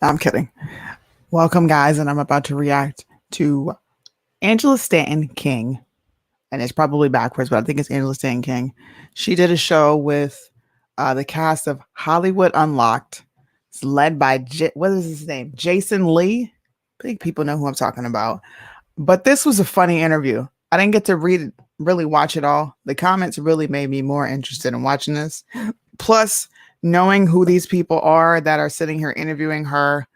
I'm kidding. Welcome, guys, and I'm about to react to Angela Stanton King, and it's probably backwards, but I think it's Angela Stanton King. She did a show with the cast of Hollywood Unlocked. It's led by what is his name? Jason Lee. I think people know who I'm talking about. But this was a funny interview. I didn't get to really watch it all. The comments really made me more interested in watching this. Plus, knowing who these people are that are sitting here interviewing her.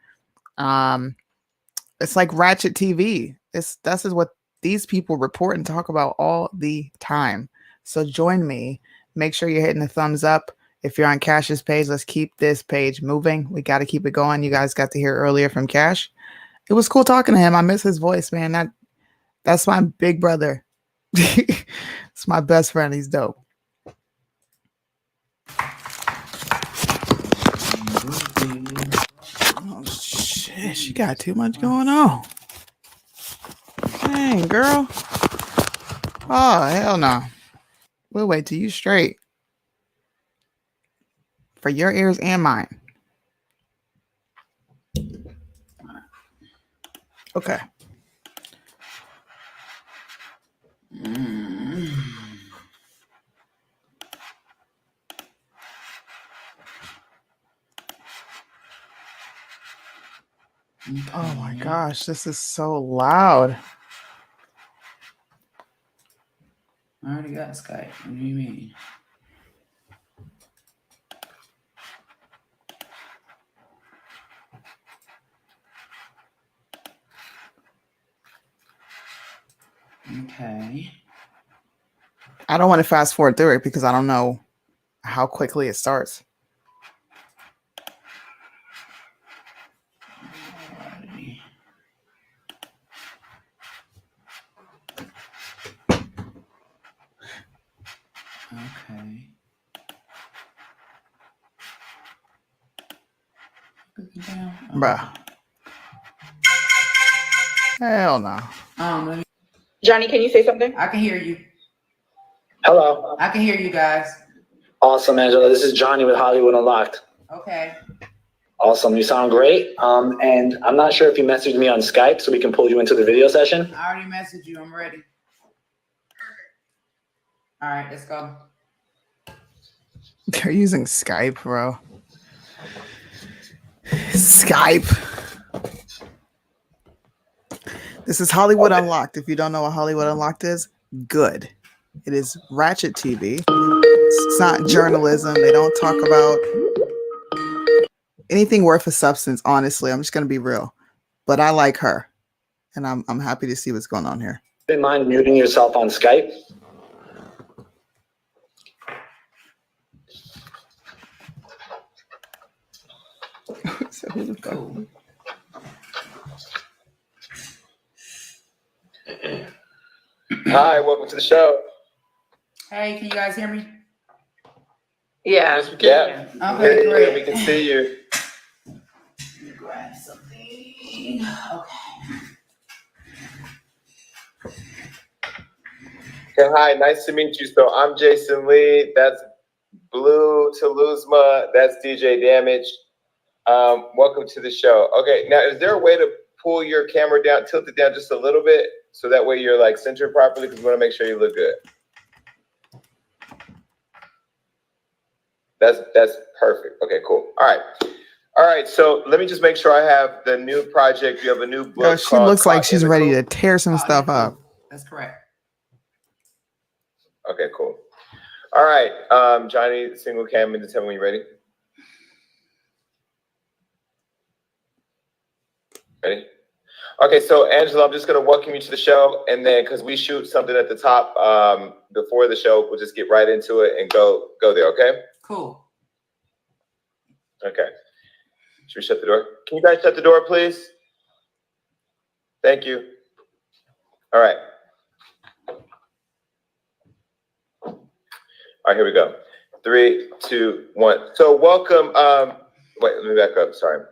It's like Ratchet TV. This is what these people report and talk about all the time. So join me. Make sure you're hitting the thumbs up. If you're on Cash's page, let's keep this page moving. We got to keep it going. You guys got to hear earlier from Cash. It was cool talking to him. I miss his voice, man. That's my big brother. It's my best friend. He's dope. Oh shit, she got too much going on. Dang, girl. Oh, hell no. We'll wait till you straight. For your ears and mine. Okay. Oh my gosh, this is so loud. I already got Skype. What do you mean? Okay. I don't want to fast forward through it because I don't know how quickly it starts. Okay. Bruh. Hell no. Johnny, can you say something? I can hear you. Hello. I can hear you guys. Awesome, Angela. This is Johnny with Hollywood Unlocked. Okay. Awesome. You sound great. And I'm not sure if you messaged me on Skype so we can pull you into the video session. I already messaged you. I'm ready. All right, let's go. They're using Skype, bro. Skype. This is Hollywood Unlocked. If you don't know what Hollywood Unlocked is, good. It is Ratchet TV. It's not journalism. They don't talk about anything worth a substance, honestly. I'm just going to be real. But I like her. And I'm happy to see what's going on here. Didn't mind muting yourself on Skype? So who the fuck? Cool. Hi, welcome to the show. Hey, can you guys hear me? Yeah. Yes, we can. Okay, great. We can see you. Let me grab something. Okay. Okay, hi, nice to meet you. So I'm Jason Lee. That's Blue Taluzma. That's DJ Damage. Welcome to the show. Okay, now is there a way to pull your camera down, tilt it down just a little bit, so that way you're like centered properly? Because we want to make sure you look good. That's perfect. Okay, cool. All right. So let me just make sure I have the new project. You have a new book. Yo, she looks like she's ready to tear some stuff up. That's correct. Okay, cool. All right, Johnny, single cam, and tell me when you're ready. Ready? Okay, so Angela, I'm just gonna welcome you to the show, and then because we shoot something at the top before the show, we'll just get right into it and go there. Okay. Cool. Okay. Should we shut the door? Can you guys shut the door, please? Thank you. All right. All right, here we go. 3, 2, 1. So welcome. Wait, let me back up. Sorry.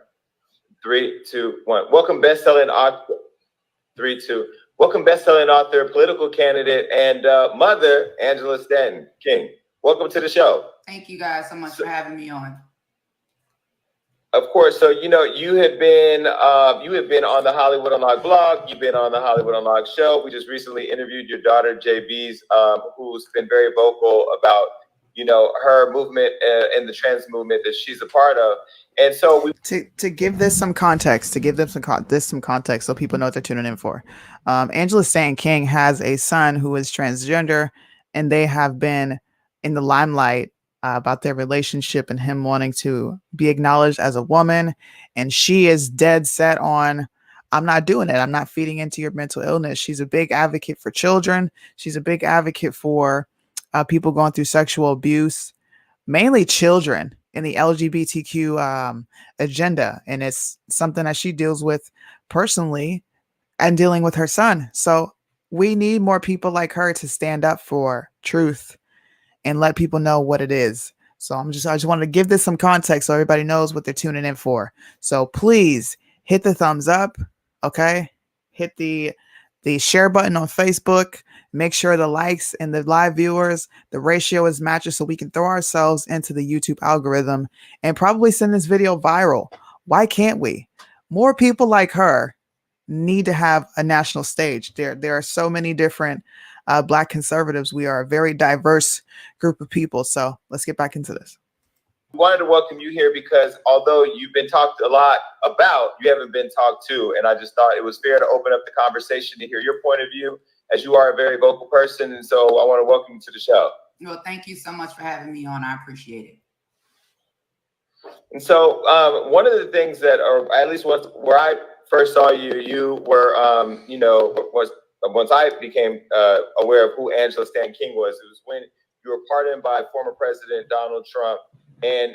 3, 2, 1. Welcome, best-selling author. 3, 2. Welcome, best-selling author, political candidate, and mother, Angela Stanton King. Welcome to the show. Thank you guys so much for having me on. Of course. So, you have been on the Hollywood Unlocked blog. You've been on the Hollywood Unlocked show. We just recently interviewed your daughter, JB's, who's been very vocal about, her movement and the trans movement that she's a part of. And so to give this some context, some context so people know what they're tuning in for. Angela Stanton King has a son who is transgender, and they have been in the limelight about their relationship and him wanting to be acknowledged as a woman. And she is dead set on, I'm not doing it. I'm not feeding into your mental illness. She's a big advocate for children. She's a big advocate for people going through sexual abuse, mainly children in the LGBTQ agenda. And it's something that she deals with personally and dealing with her son. So we need more people like her to stand up for truth and let people know what it is. So I just wanted to give this some context so everybody knows what they're tuning in for. So please hit the thumbs up. Okay. Hit the share button on Facebook. Make sure the likes and the live viewers, the ratio is matched so we can throw ourselves into the YouTube algorithm and probably send this video viral. Why can't we? More people like her need to have a national stage. There are so many different Black conservatives. We are a very diverse group of people. So let's get back into this. We wanted to welcome you here because although you've been talked a lot about, you haven't been talked to. And I just thought it was fair to open up the conversation to hear your point of view, as you are a very vocal person. And so I want to welcome you to the show. Well, thank you so much for having me on. I appreciate it. And so one of the things that, or at least where I first saw you, you were, once I became aware of who Angela Stanton King was, it was when you were pardoned by former President Donald Trump. And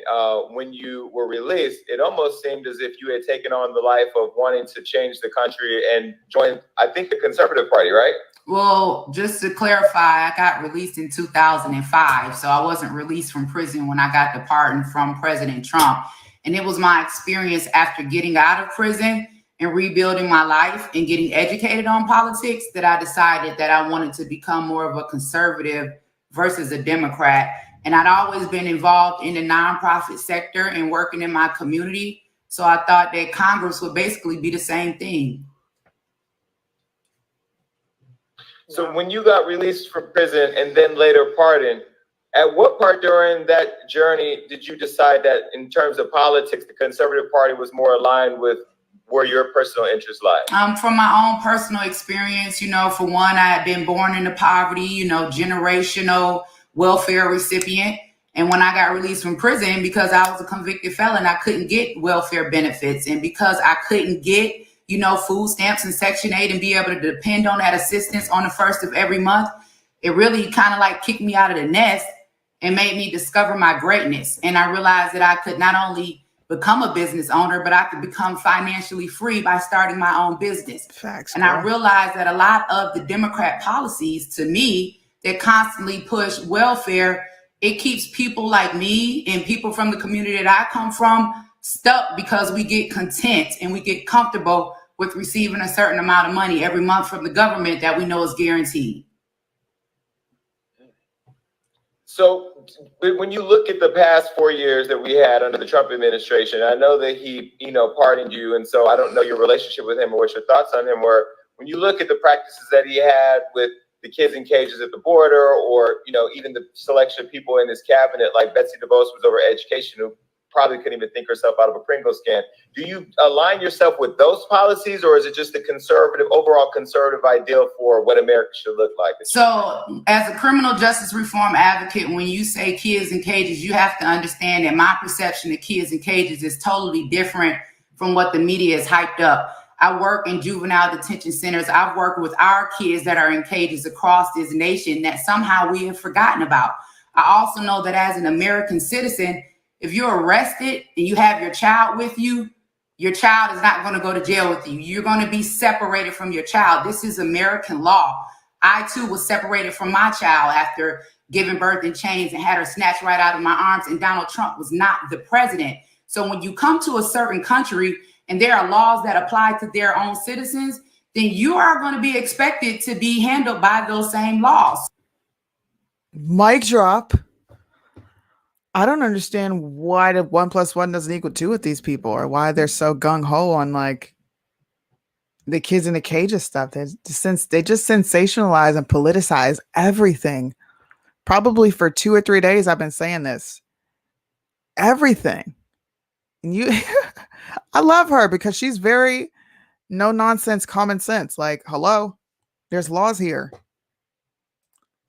when you were released, it almost seemed as if you had taken on the life of wanting to change the country and join, I think, the Conservative Party, right? Well, just to clarify, I got released in 2005. So I wasn't released from prison when I got the pardon from President Trump. And it was my experience after getting out of prison and rebuilding my life and getting educated on politics that I decided that I wanted to become more of a conservative versus a Democrat. And I'd always been involved in the nonprofit sector and working in my community. So I thought that Congress would basically be the same thing. So when you got released from prison and then later pardoned, at what part during that journey did you decide that in terms of politics, the Conservative Party was more aligned with where your personal interests lie? From my own personal experience, for one, I had been born into poverty, generational welfare recipient. And when I got released from prison, because I was a convicted felon, I couldn't get welfare benefits. And because I couldn't get, food stamps and Section 8 and be able to depend on that assistance on the first of every month, it really kind of like kicked me out of the nest and made me discover my greatness. And I realized that I could not only become a business owner, but I could become financially free by starting my own business. Facts, and I realized that a lot of the Democrat policies, to me, that constantly push welfare, it keeps people like me and people from the community that I come from stuck because we get content and we get comfortable with receiving a certain amount of money every month from the government that we know is guaranteed. So when you look at the past 4 years that we had under the Trump administration, I know that he, pardoned you. And so I don't know your relationship with him or what your thoughts on him were. When you look at the practices that he had with the kids in cages at the border, or, even the selection of people in his cabinet, like Betsy DeVos was over education, who probably couldn't even think herself out of a Pringles can. Do you align yourself with those policies, or is it just the overall conservative ideal for what America should look like? So as a criminal justice reform advocate, when you say kids in cages, you have to understand that my perception of kids in cages is totally different from what the media is hyped up. I work in juvenile detention centers. I've worked with our kids that are in cages across this nation that somehow we have forgotten about. I also know that as an American citizen, if you're arrested and you have your child with you, your child is not going to go to jail with you. You're going to be separated from your child. This is American law. I, too, was separated from my child after giving birth in chains and had her snatched right out of my arms, and Donald Trump was not the president. So when you come to a certain country and there are laws that apply to their own citizens, then you are going to be expected to be handled by those same laws. Mic drop. I don't understand why the 1+1 doesn't equal 2 with these people, or why they're so gung ho on like the kids in the cages stuff. They just sensationalize and politicize everything. Probably for 2 or 3 days, I've been saying this. Everything. And you, I love her because she's very no nonsense, common sense. Like, hello, there's laws here.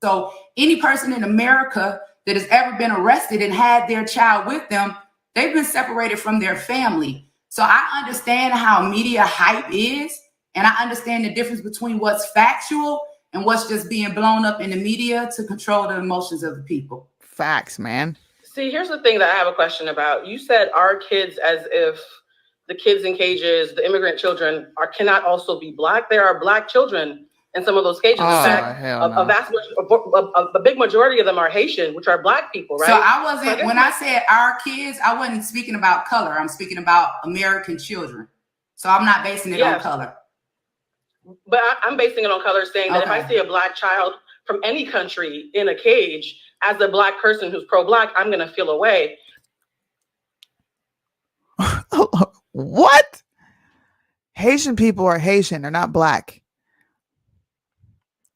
So any person in America that has ever been arrested and had their child with them, they've been separated from their family. So I understand how media hype is, and I understand the difference between what's factual and what's just being blown up in the media to control the emotions of the people. Facts, man. See, here's the thing that I have a question about. You said our kids, as if the kids in cages, the immigrant children, cannot also be Black. There are Black children in some of those cages. Oh, in fact, hell no. a big majority of them are Haitian, which are Black people, right? So I wasn't, when I said our kids, I wasn't speaking about color. I'm speaking about American children. So I'm not basing it on color. But I'm basing it on color, saying that if I see a Black child from any country in a cage, as a Black person who's pro-Black, I'm going to feel away. What? Haitian people are Haitian. They're not Black.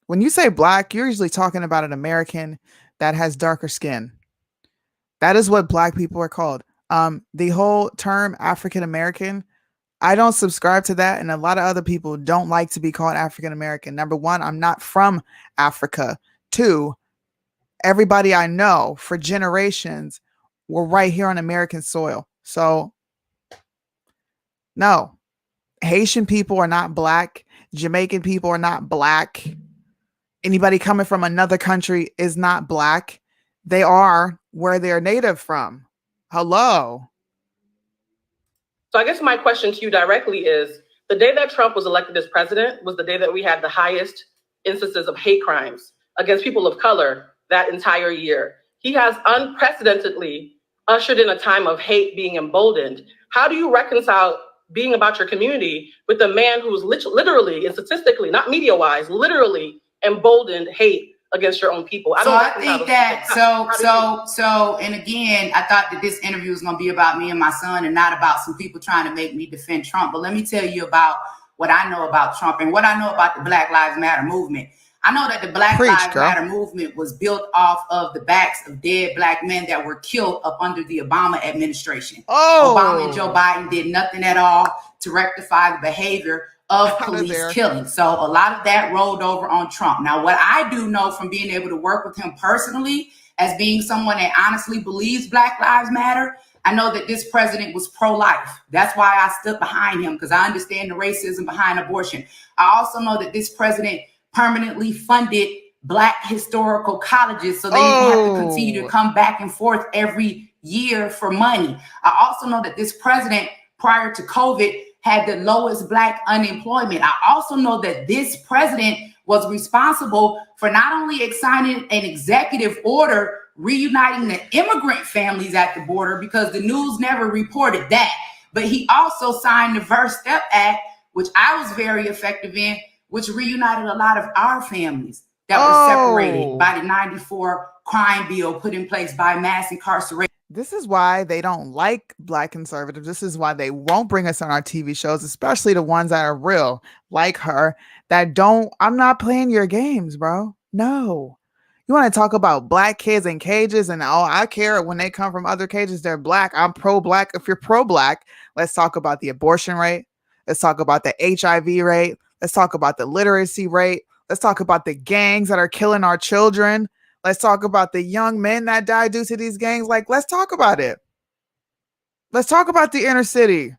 When you say Black, you're usually talking about an American that has darker skin. That is what Black people are called. The whole term African American, I don't subscribe to that. And a lot of other people don't like to be called African American. Number one, I'm not from Africa. Two, everybody I know for generations were right here on American soil. So no, Haitian people are not Black. Jamaican people are not Black. Anybody coming from another country is not Black. They are where they're native from. Hello. So I guess my question to you directly is, the day that Trump was elected as president was the day that we had the highest instances of hate crimes against people of color that entire year. He has unprecedentedly ushered in a time of hate being emboldened. How do you reconcile being about your community with a man who's literally and statistically, not media-wise, literally emboldened hate against your own people? So I think that, and again, I thought that this interview was going to be about me and my son and not about some people trying to make me defend Trump. But let me tell you about what I know about Trump and what I know about the Black Lives Matter movement. I know that the Black Lives Matter movement was built off of the backs of dead Black men that were killed up under the Obama administration. Obama and Joe Biden did nothing at all to rectify the behavior of police killing. So a lot of that rolled over on Trump. Now, what I do know from being able to work with him personally, as being someone that honestly believes Black Lives Matter, I know that this president was pro-life. That's why I stood behind him, because I understand the racism behind abortion. I also know that this president permanently funded Black historical colleges so they didn't have to continue to come back and forth every year for money. I also know that this president, prior to COVID, had the lowest Black unemployment. I also know that this president was responsible for not only signing an executive order reuniting the immigrant families at the border, because the news never reported that, but he also signed the First Step Act, which I was very effective in, which reunited a lot of our families that were separated by the 94 crime bill put in place by mass incarceration. This is why they don't like Black conservatives. This is why they won't bring us on our TV shows, especially the ones that are real, like her, that don't, I'm not playing your games, bro. No. You want to talk about Black kids in cages and, oh, I care when they come from other cages, they're Black. I'm pro-Black. If you're pro-Black, let's talk about the abortion rate. Let's talk about the HIV rate. Let's talk about the literacy rate. Let's talk about the gangs that are killing our children. Let's talk about the young men that die due to these gangs. Like, let's talk about it. Let's talk about the inner city.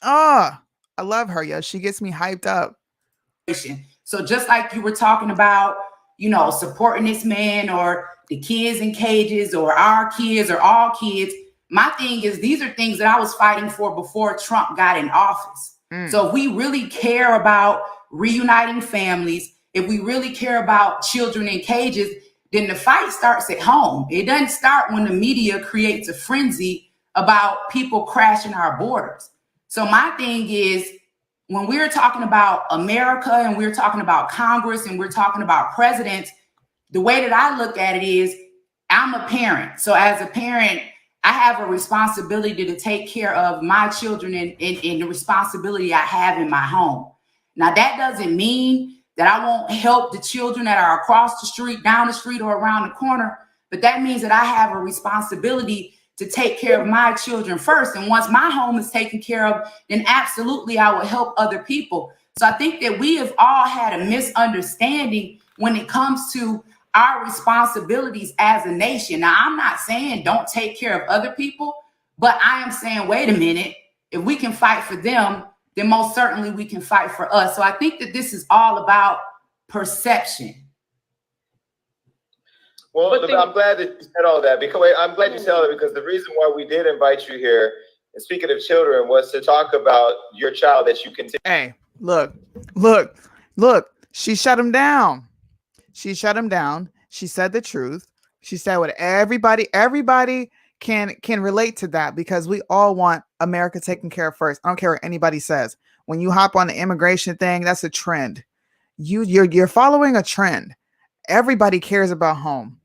I love her, yo. She gets me hyped up. So just like you were talking about, you know, supporting this man or the kids in cages or our kids or all kids, my thing is, these are things that I was fighting for before Trump got in office. So if we really care about reuniting families, if we really care about children in cages, then the fight starts at home. It doesn't start when the media creates a frenzy about people crashing our borders. So my thing is, when we're talking about America and we're talking about Congress and we're talking about presidents, the way that I look at it is, I'm a parent. So as a parent, I have a responsibility to take care of my children and the responsibility I have in my home. Now, that doesn't mean that I won't help the children that are across the street, down the street, or around the corner, but that means that I have a responsibility to take care of my children first. And once my home is taken care of, then absolutely I will help other people. So I think that we have all had a misunderstanding when it comes to our responsibilities as a nation. Now, I'm not saying don't take care of other people, but I am saying, wait a minute, if we can fight for them, then most certainly we can fight for us. So I think that this is all about perception. Well, I'm glad that you said all that, because I'm glad you said all that, because the reason why we did invite you here, and speaking of children, was to talk about your child that you continue. Hey, look, she shut him down. She shut him down. She said the truth. She said what everybody can relate to that, because we all want America taken care of first. I don't care what anybody says. When you hop on the immigration thing, that's a trend. You're following a trend. Everybody cares about home.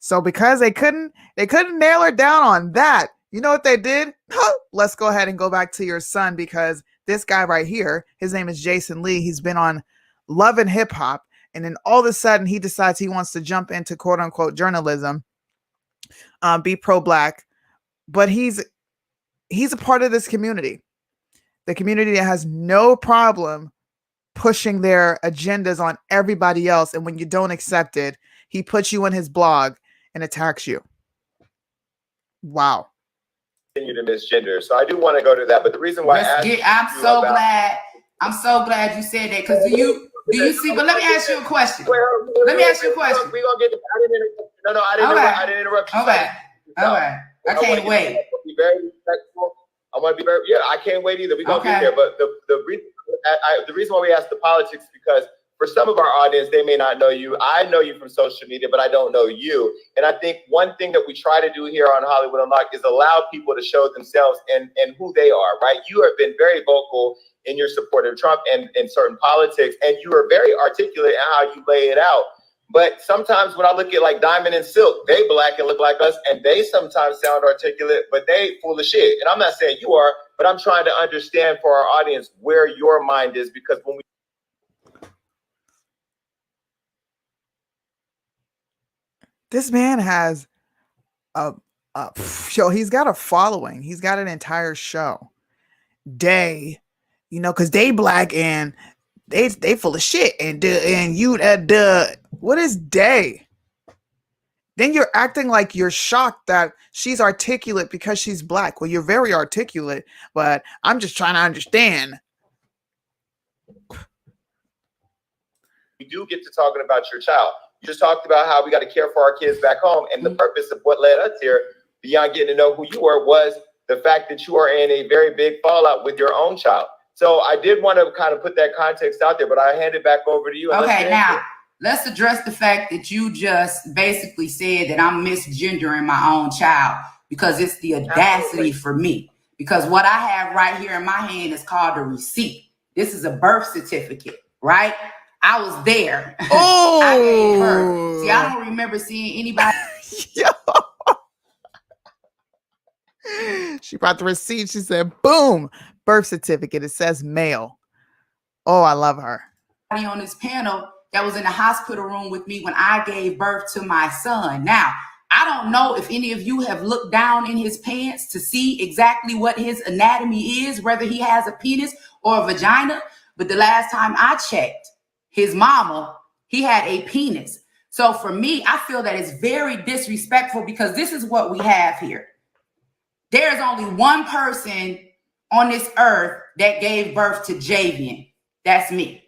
So because they couldn't nail her down on that, you know what they did? Let's go ahead and go back to your son, because this guy right here, his name is Jason Lee. He's been on Love and Hip Hop. And then all of a sudden he decides he wants to jump into quote unquote journalism, be pro-Black, but he's a part of this community. The community that has no problem pushing their agendas on everybody else. And when you don't accept it, he puts you in his blog and attacks you. Wow. Continue to misgender. So I do want to go to that. But the reason why I'm so glad you said that, because do you see? But let me ask you a question. Let me ask you a question. We're gonna get. I didn't interrupt you. Okay. All right. I can't wait. Be very respectful. I want to be very. Yeah, I can't wait either. We're gonna get there. But the reason why we ask the politics, because for some of our audience, they may not know you. I know you from social media, but I don't know you. And I think one thing that we try to do here on Hollywood Unlocked is allow people to show themselves and who they are, right? You have been very vocal in your support of Trump and certain politics, and you are very articulate in how you lay it out. But sometimes when I look at like Diamond and Silk, they Black and look like us, and they sometimes sound articulate, but they full of shit. And I'm not saying you are, but I'm trying to understand for our audience where your mind is, because when we This man has a show. He's got a following. He's got an entire show. They, because they Black and they full of shit. And you what is they? Then you're acting like you're shocked that she's articulate because she's Black. Well, you're very articulate, but I'm just trying to understand. We do get to talking about your child. You just talked about how we got to care for our kids back home. And the purpose of what led us here, beyond getting to know who you were, was the fact that you are in a very big fallout with your own child. So I did want to kind of put that context out there, but I hand it back over to you. Okay, now let's address the fact that you just basically said that I'm misgendering my own child, because it's the audacity for me. Because what I have right here in my hand is called a receipt. This is a birth certificate, right? I was there. Oh, I gave her. See, I don't remember seeing anybody. She brought the receipt. She said, boom, birth certificate. It says male. Oh, I love her. On this panel that was in the hospital room with me when I gave birth to my son. Now, I don't know if any of you have looked down in his pants to see exactly what his anatomy is, whether he has a penis or a vagina. But the last time I checked, his mama, he had a penis. So for me, I feel that it's very disrespectful, because this is what we have here. There's only one person on this earth that gave birth to Javian. That's me.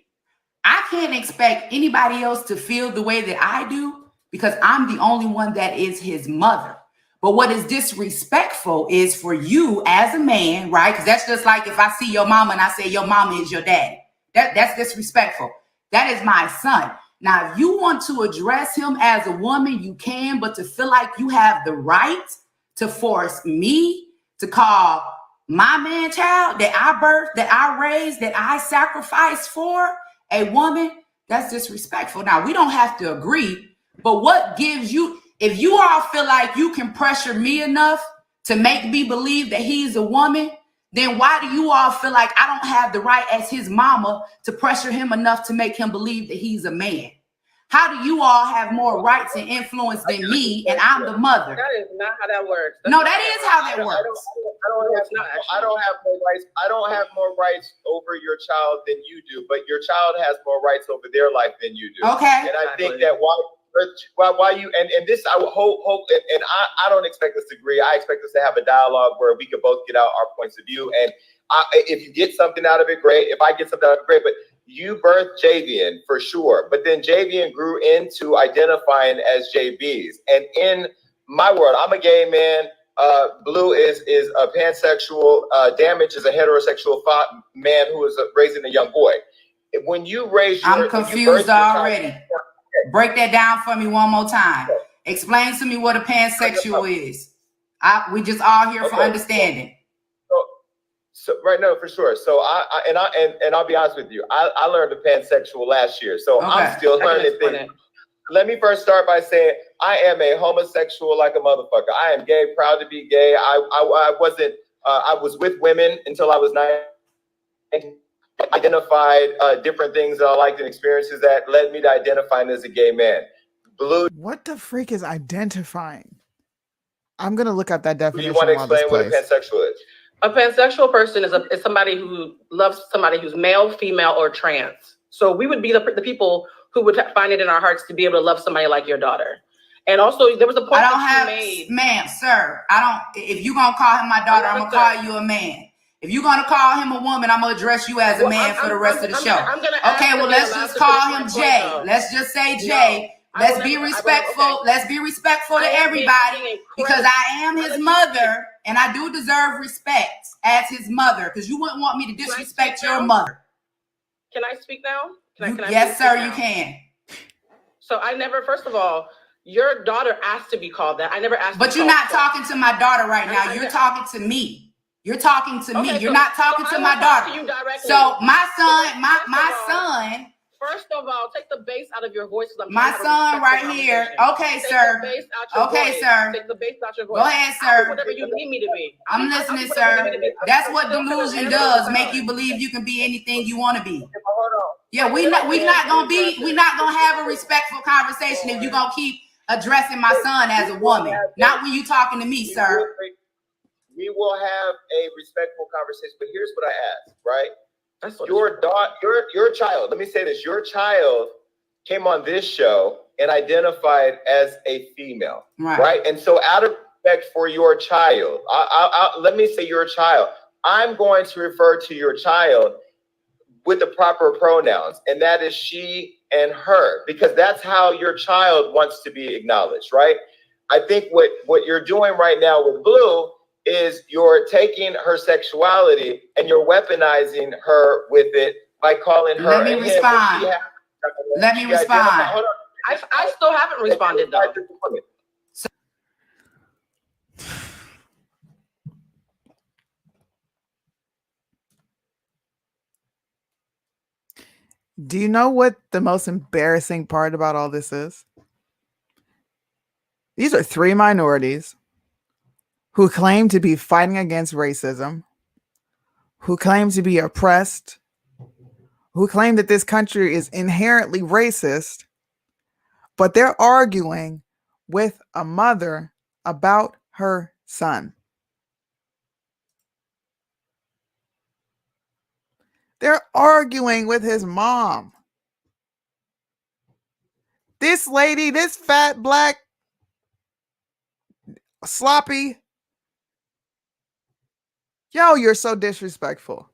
I can't expect anybody else to feel the way that I do, because I'm the only one that is his mother. But what is disrespectful is for you as a man, right? Because that's just like if I see your mama and I say your mama is your daddy. That's disrespectful. That is my son. Now, if you want to address him as a woman, you can, but to feel like you have the right to force me to call my man child that I birthed, that I raised, that I sacrificed for a woman, that's disrespectful. Now, we don't have to agree, but what gives you, If you all feel like you can pressure me enough to make me believe that he's a woman, then why do you all feel like I don't have the right as his mama to pressure him enough to make him believe that he's a man? How do you all have more rights and influence than me, and I'm the mother? That is not how that works. No, that is how that works. I don't have more rights. I don't have more rights over your child than you do, but your child has more rights over their life than you do. Okay. And I think that why you and this I hope and I don't expect us to agree. I expect us to have a dialogue where we can both get out our points of view. And if you get something out of it, great. If I get something out of it, great. But you birthed Javian for sure. But then Javian grew into identifying as JB's. And in my world, I'm a gay man. Blue is a pansexual. Damage is a heterosexual man who is raising a young boy. When you raise your, I'm confused already. Break that down for me one more time. Explain to me what a pansexual is. We just all here for understanding. So right now, for sure. So I'll be honest with you. I learned a pansexual last year, so I'm still learning things. Let me first start by saying I am a homosexual like a motherfucker. I am gay, proud to be gay. I wasn't. I was with women until I was 19. Identified different things that I liked and experiences that led me to identifying as a gay man. Blue. What the freak is identifying? I'm gonna look up that definition. You want to explain what a pansexual is? A pansexual person is somebody who loves somebody who's male, female, or trans. So we would be the people who would find it in our hearts to be able to love somebody like your daughter. And also, there was a point that you made. Ma'am, sir, if you're going to call him my daughter, I'm going to call you a man. If you're going to call him a woman, I'm going to address you as a man for the rest of the show. Okay, well, let's just call him Jay. Let's just say Jay. Let's be respectful. Let's be respectful to everybody because I am his mother and I do deserve respect as his mother because you wouldn't want me to disrespect your mother. Can I speak now? Yes, sir, you can. So first of all, your daughter asked to be called that. I never asked. But you're not talking to my daughter right now. You're talking to me. You're talking to me. You're not talking to my daughter. So my son. First of all, take the bass out of your voice. My son right here. Okay, sir. Okay, sir. Take the bass out your voice. Go ahead, sir. Whatever you need me to be. I'm listening, sir. That's what delusion does. Make you believe you can be anything you want to be. Yeah, we're not gonna have a respectful conversation if you're gonna keep addressing my son as a woman. Not when you talking to me, sir. We will have a respectful conversation, but here's what I asked, right? Your daughter, your child, let me say this, your child came on this show and identified as a female, right? And so out of respect for your child, let me say your child, I'm going to refer to your child with the proper pronouns, and that is she and her, because that's how your child wants to be acknowledged, right? I think what you're doing right now with Blue is you're taking her sexuality and you're weaponizing her with it by calling her. Let me respond. Let me respond. I still haven't responded though. Do you know what the most embarrassing part about all this is? These are three minorities who claim to be fighting against racism, who claim to be oppressed, who claim that this country is inherently racist, but they're arguing with a mother about her son. They're arguing with his mom. This lady, this fat, black, sloppy. Yo, you're so disrespectful.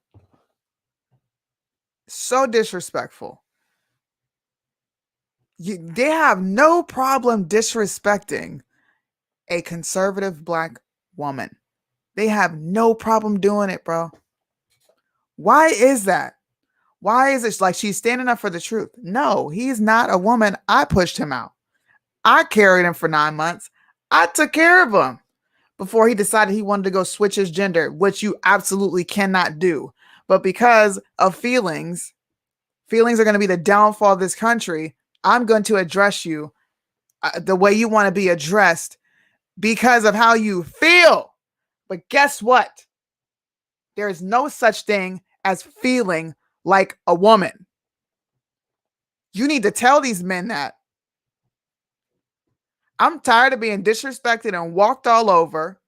So disrespectful. They have no problem disrespecting a conservative black woman. They have no problem doing it, bro. Why is that? Why is it like she's standing up for the truth? No, he's not a woman. I pushed him out. I carried him for 9 months. I took care of him before he decided he wanted to go switch his gender, which you absolutely cannot do. But because of feelings are going to be the downfall of this country. I'm going to address you the way you want to be addressed because of how you feel. But guess what? There is no such thing as feeling like a woman. You need to tell these men that. I'm tired of being disrespected and walked all over.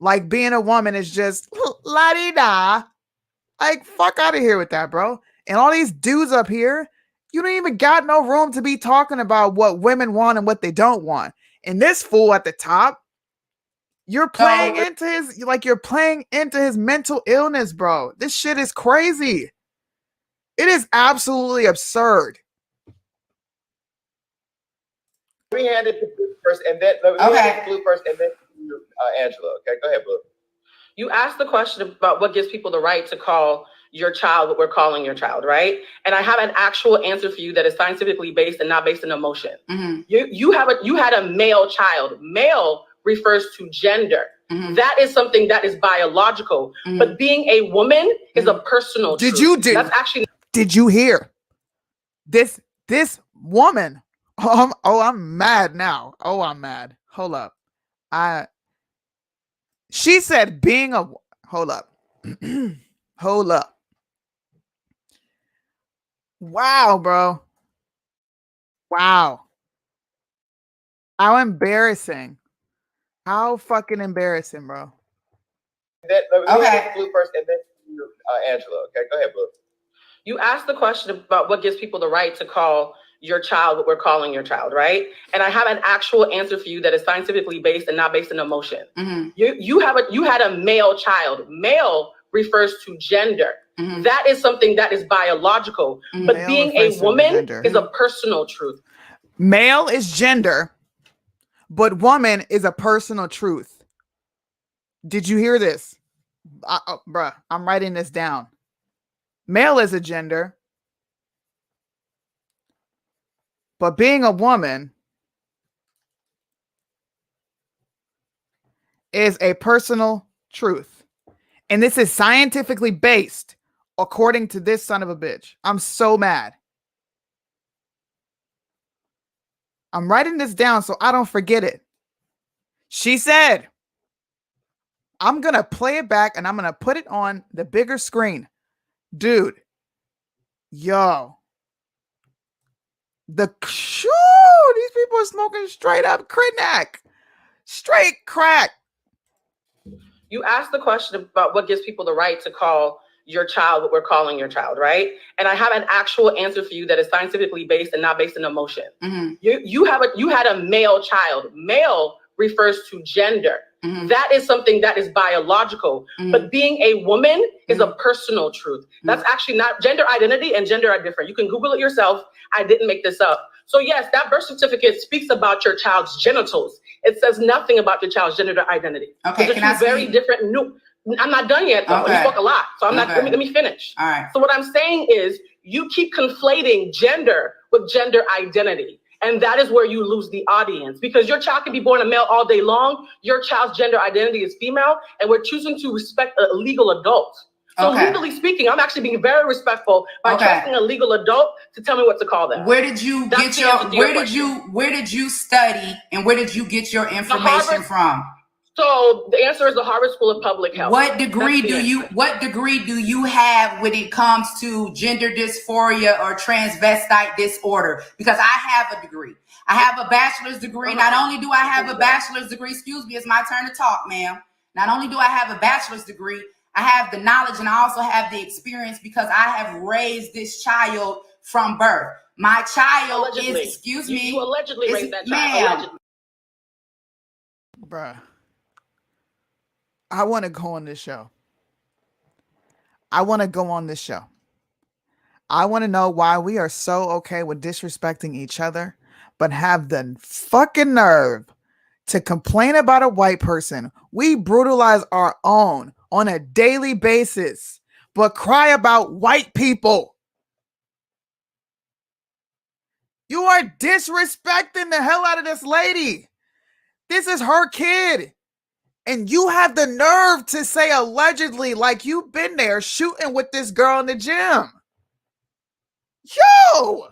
Like being a woman is just la-di-da. Like, fuck out of here with that, bro. And all these dudes up here, you don't even got no room to be talking about what women want and what they don't want. And this fool at the top, you're playing into his mental illness, bro. This shit is crazy. It is absolutely absurd. Let me hand it to Blue first, and then Blue first, and then Angela. Okay, go ahead, Blue. You asked the question about what gives people the right to call your child what we're calling your child, right? And I have an actual answer for you that is scientifically based and not based on emotion. Mm-hmm. You had a male child. Male refers to gender. Mm-hmm. That is something that is biological. Mm-hmm. But being a woman is a personal truth. Did you hear this woman? I'm mad now. I'm mad. Hold up. She said hold up. Hold up. Wow, bro. Wow. How embarrassing. How fucking embarrassing, bro. Okay. Blue first, and then Angela. Okay, go ahead, Blue. You asked the question about what gives people the right to call your child what we're calling your child, right? And I have an actual answer for you that is scientifically based and not based on emotion. Mm-hmm. You had a male child. Male refers to gender. Mm-hmm. That is something that is biological. Mm-hmm. But Male being a refers to woman gender. is a personal truth. Male is gender, but woman is a personal truth. Did you hear this? Bruh, I'm writing this down. Male is a gender, but being a woman is a personal truth. And this is scientifically based, according to this son of a bitch. I'm so mad. I'm writing this down so I don't forget it. She said, I'm going to play it back and I'm going to put it on the bigger screen. Dude, yo. These people are smoking straight up crack. Straight crack. You asked the question about what gives people the right to call your child what we're calling your child, right? And I have an actual answer for you that is scientifically based and not based on emotion. Mm-hmm. You had a male child. Male refers to gender. Mm-hmm. That is something that is biological. Mm-hmm. But being a woman is a personal truth. That's actually not gender identity, and gender are different. You can Google it yourself. I didn't make this up. So yes, that birth certificate speaks about your child's genitals. It says nothing about your child's gender identity. Okay, can I very different. I'm not done yet, though. Okay. You spoke a lot, so I'm not. Let me finish. All right. So what I'm saying is, you keep conflating gender with gender identity, and that is where you lose the audience, because your child can be born a male all day long. Your child's gender identity is female, and we're choosing to respect a legal adult. So legally speaking, I'm actually being very respectful by trusting a legal adult to tell me what to call them. Where did you where did you study and where did you get your information from? So the answer is the Harvard School of Public Health. What degree do you have when it comes to gender dysphoria or transvestite disorder? Because I have a degree. I have a bachelor's degree. Not only do I have a bachelor's degree, excuse me, it's my turn to talk, ma'am. Not only do I have a bachelor's degree, I have the knowledge and I also have the experience because I have raised this child from birth. My child allegedly. is, excuse me. You allegedly raised that child. Allegedly. Bruh. I want to go on this show. I want to go on this show. I want to know why we are so okay with disrespecting each other, but have the fucking nerve to complain about a white person. We brutalize our own on a daily basis, but cry about white people. You are disrespecting the hell out of this lady. This is her kid. And you have the nerve to say allegedly, like you've been there shooting with this girl in the gym. Yo!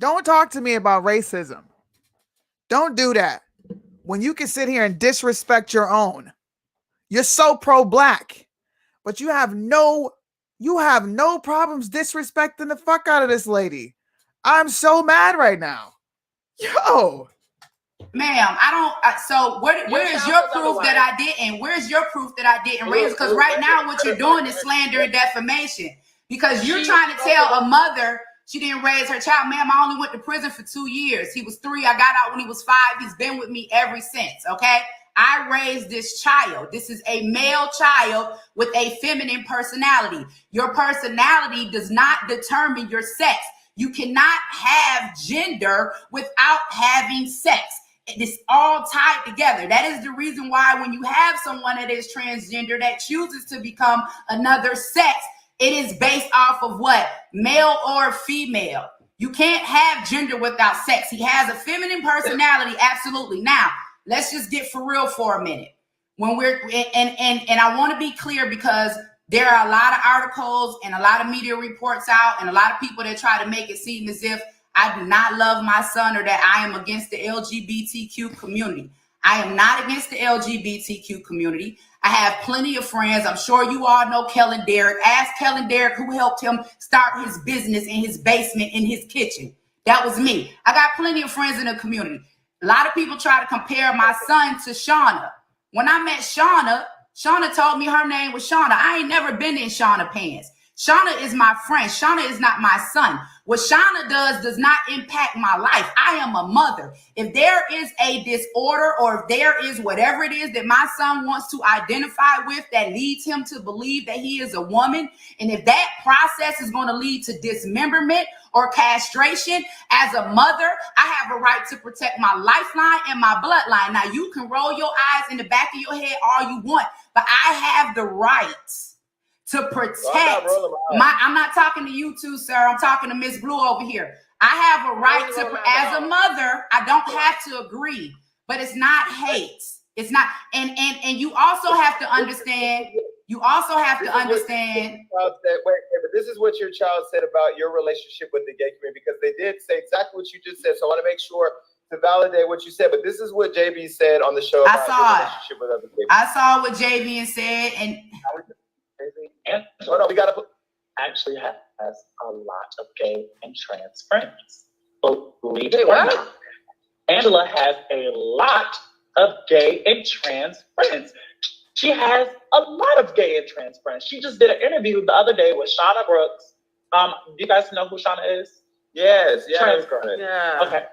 Don't talk to me about racism. Don't do that. When you can sit here and disrespect your own. You're so pro-black, but you have no problems disrespecting the fuck out of this lady. I'm so mad right now. Yo. Ma'am, I don't. So where is your proof that I didn't? Where's your proof that I didn't raise? Because right now what you're doing is slander and defamation. Because you're trying to tell a mother she didn't raise her child. Ma'am, I only went to prison for 2 years. He was 3. I got out when he was 5. He's been with me ever since. Okay. I raised this child. This is a male child with a feminine personality. Your personality does not determine your sex. You cannot have gender without having sex. It's all tied together. That is the reason why when you have someone that is transgender that chooses to become another sex, it is based off of what? Male or female. You can't have gender without sex. He has a feminine personality, absolutely. Now, let's just get for real for a minute. When we're and I want to be clear because there are a lot of articles and a lot of media reports out and a lot of people that try to make it seem as if I do not love my son or that I am against the LGBTQ community. I am not against the LGBTQ community. I have plenty of friends. I'm sure you all know Kellen Derrick. Ask Kellen Derrick who helped him start his business in his basement, in his kitchen. That was me. I got plenty of friends in the community. A lot of people try to compare my son to Shauna. When I met Shauna told me her name was Shauna. I ain't never been in Shauna pants. Shauna is my friend. Shauna is not my son. What Shauna does not impact my life. I am a mother. If there is a disorder or if there is whatever it is that my son wants to identify with that leads him to believe that he is a woman, and if that process is going to lead to dismemberment or castration, as a mother, I have a right to protect my lifeline and my bloodline. Now, you can roll your eyes in the back of your head all you want, but I have the right to protect I'm not talking to you two, sir. I'm talking to Miss Blue over here. I have a right to, as a mother, I don't have to agree, but it's not hate. It's not, and you also have to understand, But this is what your child said about your relationship with the gay community, because they did say exactly what you just said. So I want to make sure to validate what you said, but this is what JB said on the show about your relationship with other people. I saw what JB said, and we gotta actually has a lot of gay and trans friends. Believe it or not, Angela has a lot of gay and trans friends. She has a lot of gay and trans friends. She just did an interview the other day with Shauna Brooks. Do you guys know who Shauna is? Yes, Trans girl. Yeah. Okay.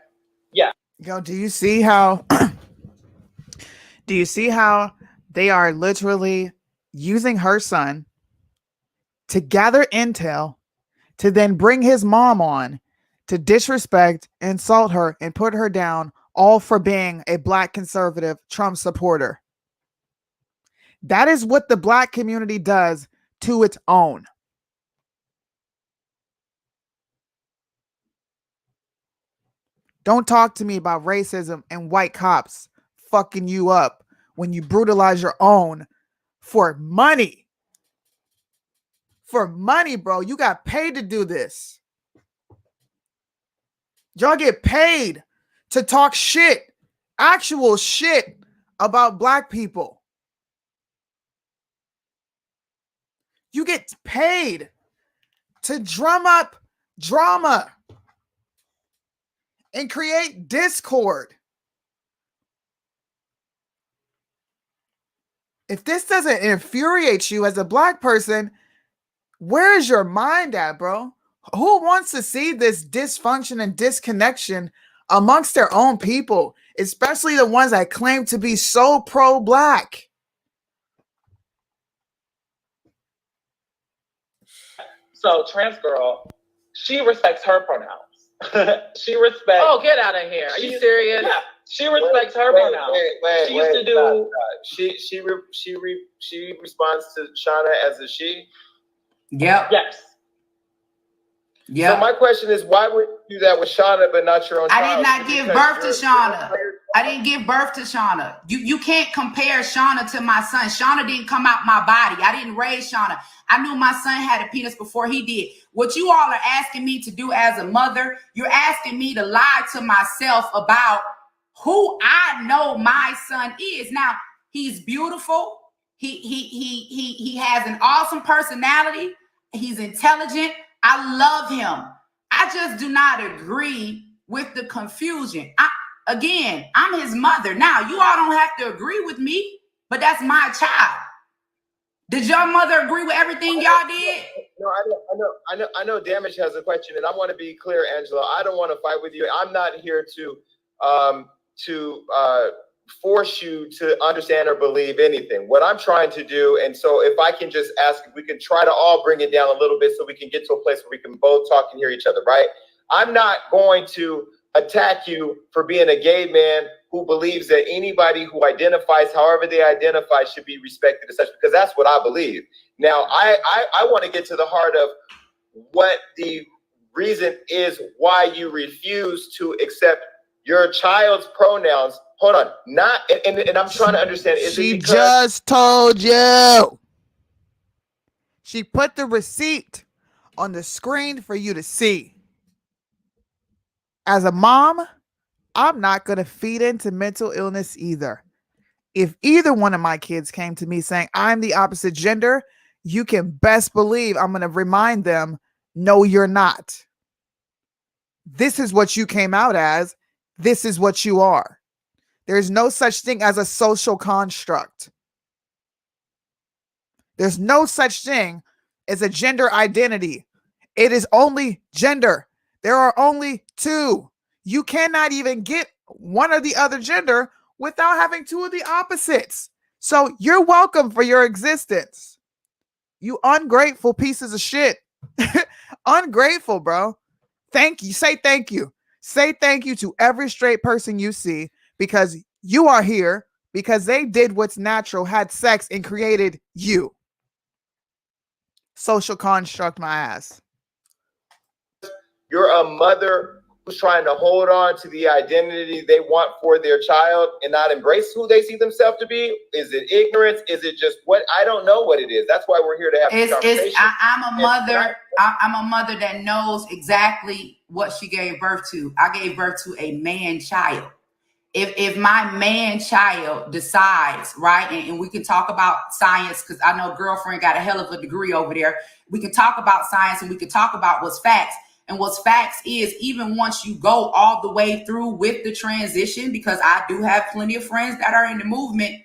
Yeah. Yo, do you see how they are literally using her son to gather intel to then bring his mom on to disrespect, insult her, and put her down, all for being a black conservative Trump supporter? That is what the black community does to its own. Don't talk to me about racism and white cops fucking you up when you brutalize your own for money. For money, bro. You got paid to do this. Y'all get paid to talk shit, actual shit about black people. You get paid to drum up drama and create discord. If this doesn't infuriate you as a black person, where is your mind at, bro? Who wants to see this dysfunction and disconnection amongst their own people, especially the ones that claim to be so pro-black? So trans girl, she respects her pronouns. She respects. Oh, get out of here! Are you serious? Yeah, she respects her pronouns. She used to do. She responds to Shauna as a she. Yep. Yes. Yeah. So my question is, why would you do that with Shauna but not your own child? I did not give birth to Shauna. I didn't give birth to Shauna. You can't compare Shauna to my son. Shauna didn't come out my body. I didn't raise Shauna. I knew my son had a penis before he did. What you all are asking me to do as a mother, you're asking me to lie to myself about who I know my son is. Now, he's beautiful. He has an awesome personality. He's intelligent. I love him. I just do not agree with the confusion. Again, I'm his mother. Now, you all don't have to agree with me, but that's my child. Did your mother agree with everything y'all did? No, I know Damage has a question, and I want to be clear, Angela. I don't want to fight with you. I'm not here to force you to understand or believe anything. What I'm trying to do, and so if I can just ask, if we can try to all bring it down a little bit so we can get to a place where we can both talk and hear each other, right? I'm not going to attack you for being a gay man who believes that anybody who identifies however they identify should be respected as such, because that's what I believe. Now, I want to get to the heart of what the reason is why you refuse to accept your child's pronouns. Hold on, and I'm trying to understand. She just told you. She put the receipt on the screen for you to see. As a mom, I'm not going to feed into mental illness either. If either one of my kids came to me saying I'm the opposite gender, you can best believe I'm going to remind them, no, you're not. This is what you came out as. This is what you are. There's no such thing as a social construct. There's no such thing as a gender identity. It is only gender. There are only two. You cannot even get one or the other gender without having two of the opposites. So you're welcome for your existence. You ungrateful pieces of shit. Ungrateful, bro. Thank you. Say thank you. Say thank you to every straight person you see, because you are here because they did what's natural, had sex, and created you. Social construct my ass. You're a mother who's trying to hold on to the identity they want for their child and not embrace who they see themselves to be. Is it ignorance? Is it just what? I don't know what it is. That's why we're here to have this conversation. I'm a mother. I'm a mother that knows exactly what she gave birth to. I gave birth to a man child. If my man child decides, right, and we can talk about science, because I know girlfriend got a hell of a degree over there. We can talk about science and we can talk about what's facts. And what's facts is, even once you go all the way through with the transition, because I do have plenty of friends that are in the movement,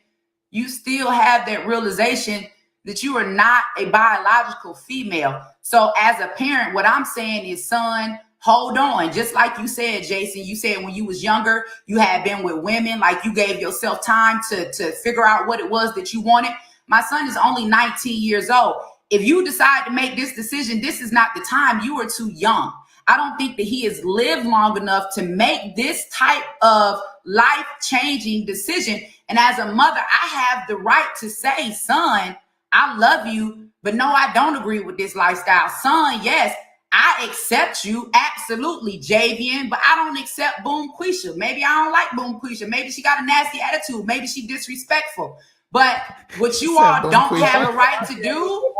you still have that realization that you are not a biological female. So as a parent, what I'm saying is, son, hold on. Just like you said, Jason, you said when you was younger, you had been with women, like you gave yourself time to figure out what it was that you wanted. My son is only 19 years old. If you decide to make this decision, this is not the time. You are too young. I don't think that he has lived long enough to make this type of life-changing decision. And as a mother, I have the right to say, son, I love you, but no, I don't agree with this lifestyle. Son, yes, I accept you, absolutely, Javian, but I don't accept Boom Quisha. Maybe I don't like Boom Quisha. Maybe she got a nasty attitude. Maybe she disrespectful. But what you all don't have a right to do.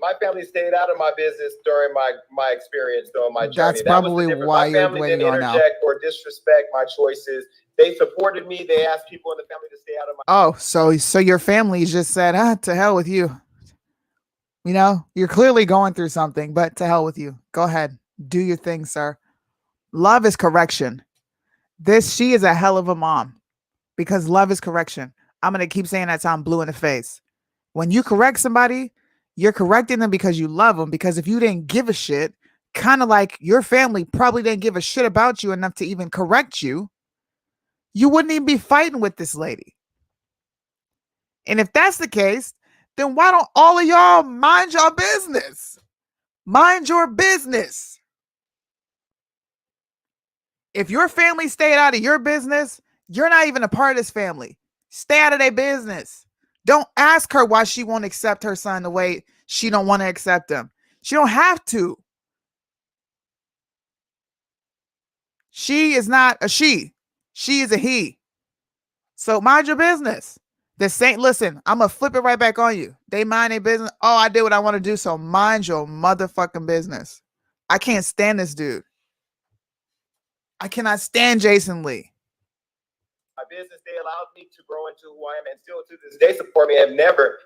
My family stayed out of my business during my experience, during my journey. That's probably why you're the way you are now. Or disrespect my choices. They supported me. They asked people in the family to stay out of my. Oh, so your family just said, to hell with you. You know, you're clearly going through something, but to hell with you. Go ahead. Do your thing, sir. Love is correction. She is a hell of a mom, because love is correction. I'm going to keep saying that till I'm blue in the face. When you correct somebody, you're correcting them because you love them. Because if you didn't give a shit, kind of like your family probably didn't give a shit about you enough to even correct you, you wouldn't even be fighting with this lady. And if that's the case, then why don't all of y'all mind your business? Mind your business. If your family stayed out of your business, you're not even a part of this family. Stay out of their business. Don't ask her why she won't accept her son the way she don't want to accept him. She don't have to. She is not a she. She is a he. So mind your business. The Saint, listen, I'm going to flip it right back on you. They mind their business. Oh, I did what I want to do. So mind your motherfucking business. I can't stand this dude. I cannot stand Jason Lee. My business, they allowed me to grow into who I am and still to this day support me. I've never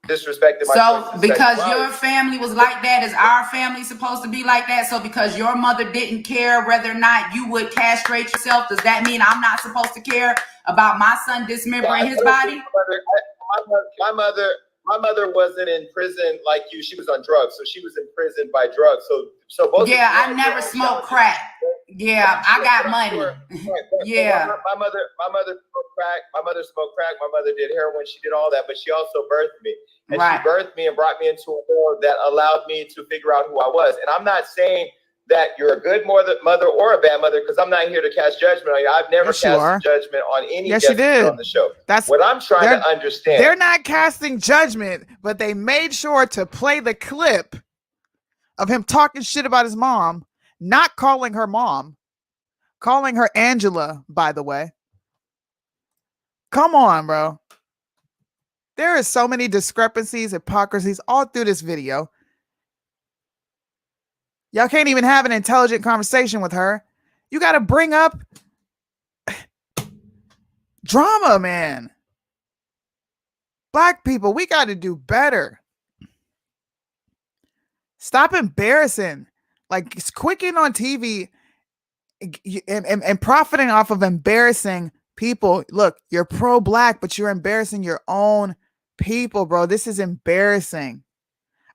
disrespected my So because your family was like that, is our family supposed to be like that? So because your mother didn't care whether or not you would castrate yourself, does that mean I'm not supposed to care about my son dismembering his body? My mother wasn't in prison like you. She was on drugs, so she was in prison by drugs. So both. Yeah, I never smoked crack. Yeah, I got money. Yeah. My mother smoked crack. My mother smoked crack. My mother did heroin. She did all that, but she also birthed me. And right. She birthed me and brought me into a world that allowed me to figure out who I was. And I'm not saying that you're a good mother or a bad mother, because I'm not here to cast judgment on you. I've never cast judgment on any guest on the show. That's what I'm trying to understand. They're not casting judgment, but they made sure to play the clip of him talking shit about his mom, not calling her mom, calling her Angela, by the way. Come on, bro. There are so many discrepancies, hypocrisies all through this video. Y'all can't even have an intelligent conversation with her. You got to bring up drama, man. Black people, we got to do better. Stop embarrassing. Like, it's quicking on TV and profiting off of embarrassing people. Look, you're pro-black, but you're embarrassing your own people, bro. This is embarrassing.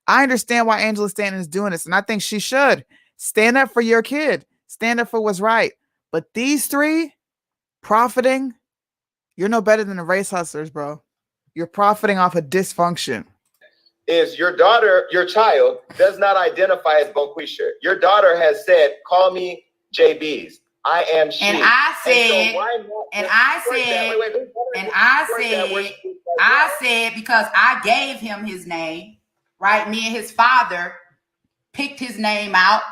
I understand why Angela Stanton is doing this, and I think she should. Stand up for your kid. Stand up for what's right. But these three profiting, you're no better than the race hustlers, bro. You're profiting off of dysfunction. Is your daughter, your child, does not identify as Bonquisha. Your daughter has said, call me JB's. I am she. And I said, because I gave him his name, right? Me and his father picked his name out,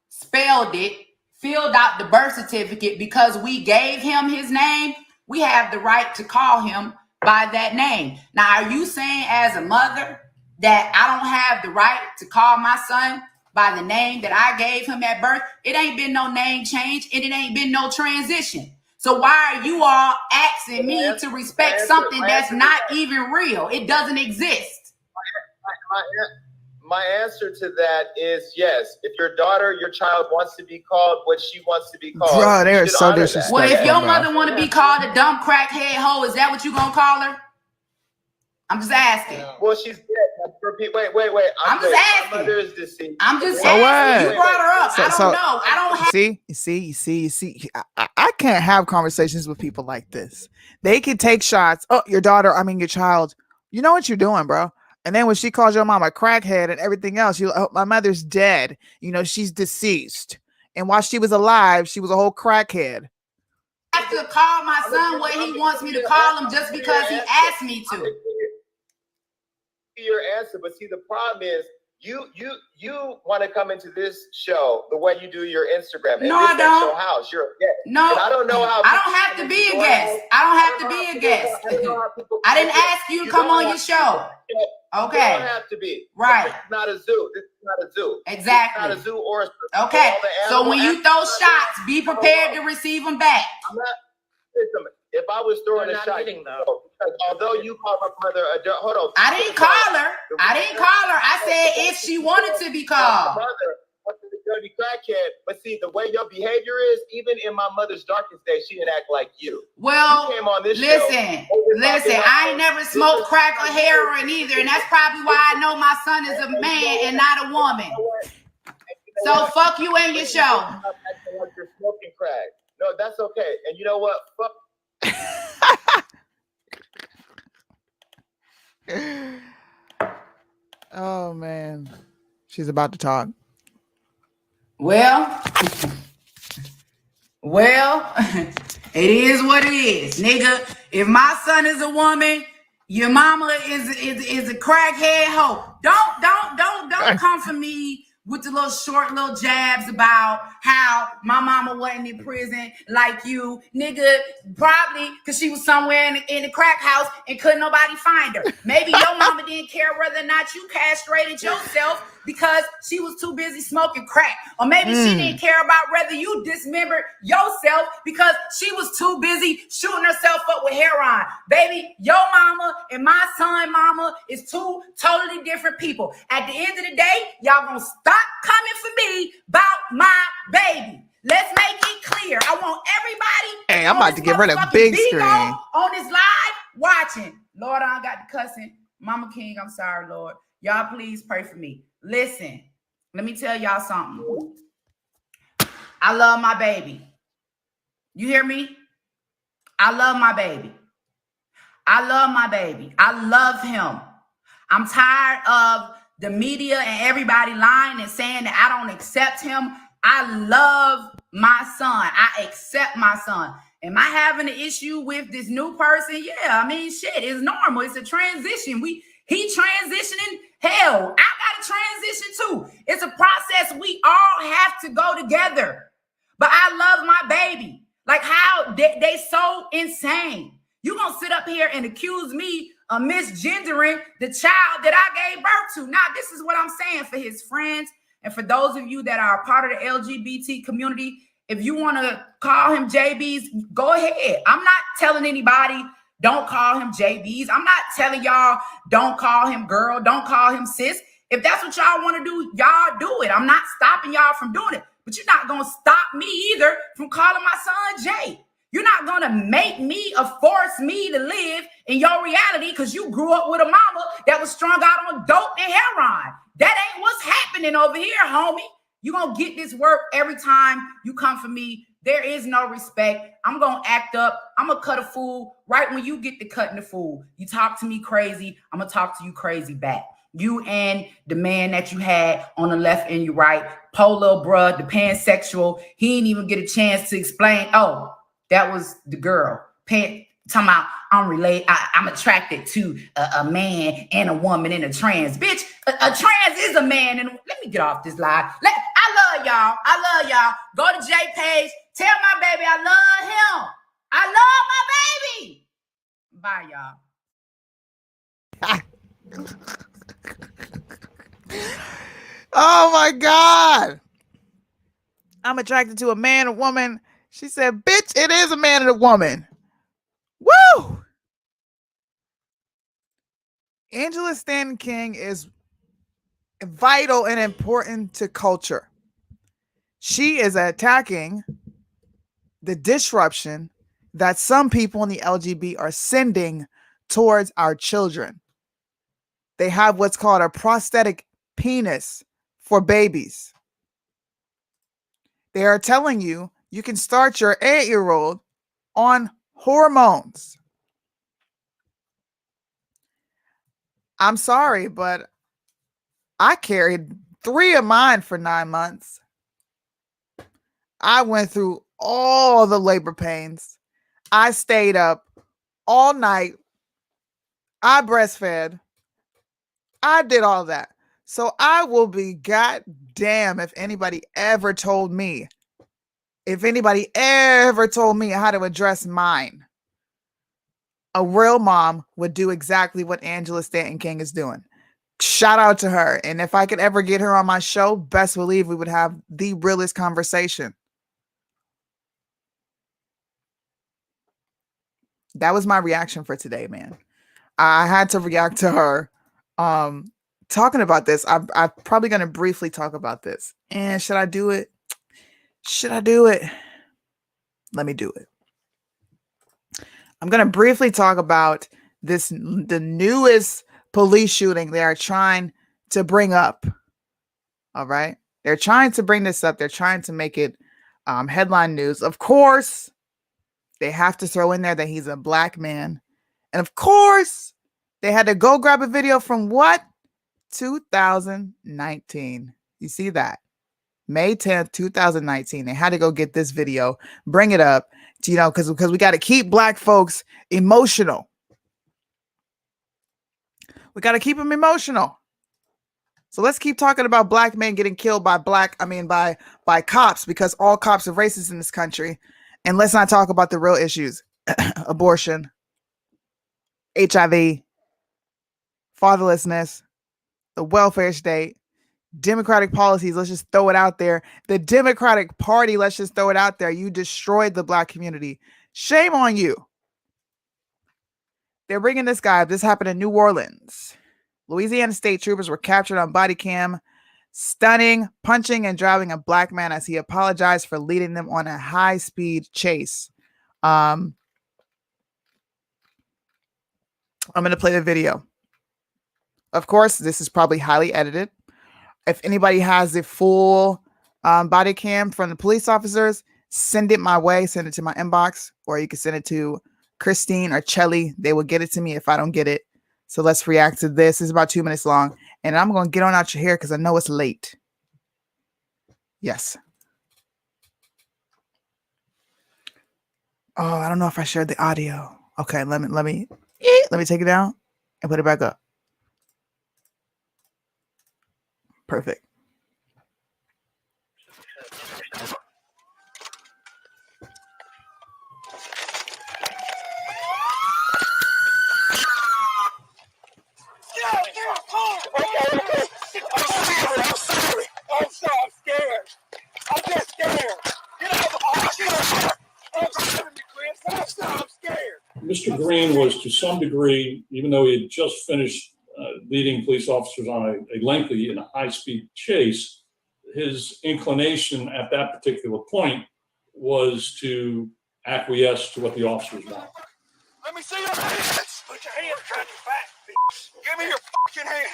spelled it, filled out the birth certificate. Because we gave him his name, we have the right to call him by that name. Now, are you saying as a mother that I don't have the right to call my son by the name that I gave him at birth? It ain't been no name change, and it ain't been no transition. So why are you all asking me to respect something that's not even real? It doesn't exist. My answer to that is yes. If your daughter, your child wants to be called what she wants to be called, bro, they're so disrespectful. Well, if your mother want to be called a dumb crackhead hoe, is that what you gonna call her? I'm just asking. Well, she's dead. Wait. I'm just asking. My mother is deceased. I'm just asking. You brought her up. I don't know. I don't have. See. I can't have conversations with people like this. They can take shots. Oh, your child. You know what you're doing, bro. And then when she calls your mom a crackhead and everything else, my mother's dead. You know, she's deceased. And while she was alive, she was a whole crackhead. I have to call my son what he wants me to call him just because he asked me to. Your answer, but see, the problem is you want to come into this show the way you do your Instagram. And no, I don't. Your house, you're a guest. No, and I don't know how. I don't have to be a guest. I don't have to be a guest. I didn't ask you to come on your show. Okay. You don't have to be. Right. This is not a zoo. This is not a zoo. Exactly. It's not a zoo or a zoo. Okay. So when you throw shots, be prepared to receive them back. I'm not. Listen, if I was throwing a shot, although you called my mother a hold on. I didn't call her. I said if she wanted to be called. Mother was a dirty crackhead, but see the way your behavior is, even in my mother's darkest days, she didn't act like you. Well, you came on this listen. I ain't never smoked crack or heroin either, and that's probably why I know my son is a man and not a woman. So fuck you and your show. You're smoking crack. No, that's okay. And you know what? Fuck. Oh man, she's about to talk. Well, it is what it is, nigga. If my son is a woman, your mama is a crackhead hoe. Don't come for me with the little short little jabs about how my mama wasn't in prison like you, nigga, probably because she was somewhere in the crack house and couldn't nobody find her. Maybe your mama didn't care whether or not you castrated yourself because she was too busy smoking crack. Or maybe she didn't care about whether you dismembered yourself because she was too busy shooting herself up with heroin. Baby, your mama and my son mama is two totally different people. At the end of the day, y'all gonna stop coming for me about my baby. Let's make it clear. I want everybody. Hey, I'm about to give her the big screen on this live watching. Lord, I got the cussing. Mama King, I'm sorry, Lord. Y'all please pray for me. Listen, let me tell y'all something. I love my baby. You hear me? I love my baby. I love my baby. I love him. I'm tired of the media and everybody lying and saying that I don't accept him. I love my son. I accept my son. Am I having an issue with this new person? Yeah, I mean, shit, it's normal. It's a transition. He transitioning. Hell, I got to transition too. It's a process. We all have to go together. But I love my baby. Like how they so insane. You gonna sit up here and accuse me of misgendering the child that I gave birth to. Now, this is what I'm saying for his friends and for those of you that are a part of the LGBT community. If you want to call him JBs, go ahead. I'm not telling anybody don't call him JBs. I'm not telling y'all don't call him girl, don't call him sis. If that's what y'all want to do, y'all do it. I'm not stopping y'all from doing it. But you're not going to stop me either from calling my son Jay. You're not going to make me or force me to live in your reality because you grew up with a mama that was strung out on dope and heroin. That ain't what's happening over here, homie. You're going to get this work every time you come for me. There is no respect. I'm going to act up. I'm going to cut a fool right when you get to cutting the fool. You talk to me crazy, I'm going to talk to you crazy back. You and the man that you had on the left and your right, polo bruh, the pansexual, he didn't even get a chance to explain, oh, that was the girl. Talking about I'm attracted to a man and a woman and a trans. Bitch, a trans is a man. And let me get off this live. I love y'all. I love y'all. Go to Jay page. Tell my baby I love him. I love my baby. Bye, y'all. Oh my God. I'm attracted to a man, a woman. She said, bitch, it is a man and a woman. Woo! Angela Stanton King is vital and important to culture. She is attacking the disruption that some people in the LGBT are sending towards our children. They have what's called a prosthetic penis for babies. They are telling you you can start your 8-year-old on hormones. I'm sorry, but I carried 3 of mine for 9 months. I went through all the labor pains. I stayed up all night. I breastfed. I did all that. So I will be goddamn if anybody ever told me how to address mine. A real mom would do exactly what Angela Stanton King is doing. Shout out to her. And if I could ever get her on my show, best believe we would have the realest conversation. That was my reaction for today, man. I had to react to her talking about this. I'm probably going to briefly talk about this. And should I do it? Let me do it. I'm going to briefly talk about the newest police shooting they are trying to bring up. All right. They're trying to bring this up. They're trying to make it headline news. Of course, they have to throw in there that he's a black man. And of course, they had to go grab a video from what? 2019. You see that? May 10th, 2019. They had to go get this video, bring it up, because we got to keep black folks emotional. We got to keep them emotional. So let's keep talking about black men getting killed by by cops, because all cops are racist in this country. And let's not talk about the real issues. Abortion, HIV, fatherlessness, the welfare state, Democratic policies. Let's just throw it out there. The Democratic Party, let's just throw it out there. You destroyed the black community. Shame on you. They're bringing this guy up. This happened in New Orleans. Louisiana state troopers were captured on body cam, stunning, punching, and driving a black man as he apologized for leading them on a high-speed chase. I'm going to play the video. Of course, this is probably highly edited. If anybody has the full body cam from the police officers, send it my way. Send it to my inbox, or you can send it to Christine or Chelly. They will get it to me if I don't get it. So let's react to this. It's about 2 minutes long. And I'm going to get on out your hair because I know it's late. Yes. Oh, I don't know if I shared the audio. Okay, let me take it down and put it back up. Perfect. I'm scared. I'm just scared. Get out of the car. I'm scared. Mr. Green was, to some degree, even though he had just finished leading police officers on a lengthy and a high-speed chase, his inclination at that particular point was to acquiesce to what the officers wanted. Let me see your hands. Put your hands behind your back, bitch. Give me your fucking hands.